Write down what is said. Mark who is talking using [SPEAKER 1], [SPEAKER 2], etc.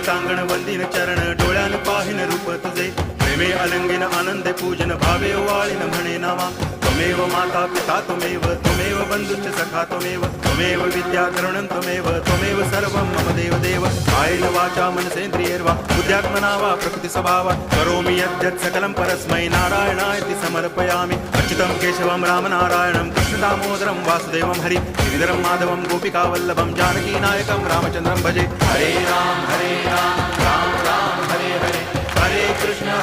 [SPEAKER 1] टांगण वंदिन चरण डोळ्यान पाहिन रूप तुझे प्रेमे अलंगिन आनंद पूजन भावे वाळीन म्हणे नामा त्वमेव माता पिता त्वमेव बंधुश्च सखा त्वमेव विद्या द्रवणं त्वमेव सर्वं मम देव देव कायेन वाचा मनसेन्द्रियैर्वा बुद्ध्यात्मना वा प्रकृति स्वभावा करोमि यद्यत् सकलं परस्मै नारायणायति समर्पयामि अच्युतं केशवं रामनारायणं कृष्णदामोदरं वासुदेवं हरि गिरिधरं माधवं गोपिकावल्लभं जानकीनायकं रामचन्द्रं भजे हरे राम राम राम हरे हरे हरे कृष्ण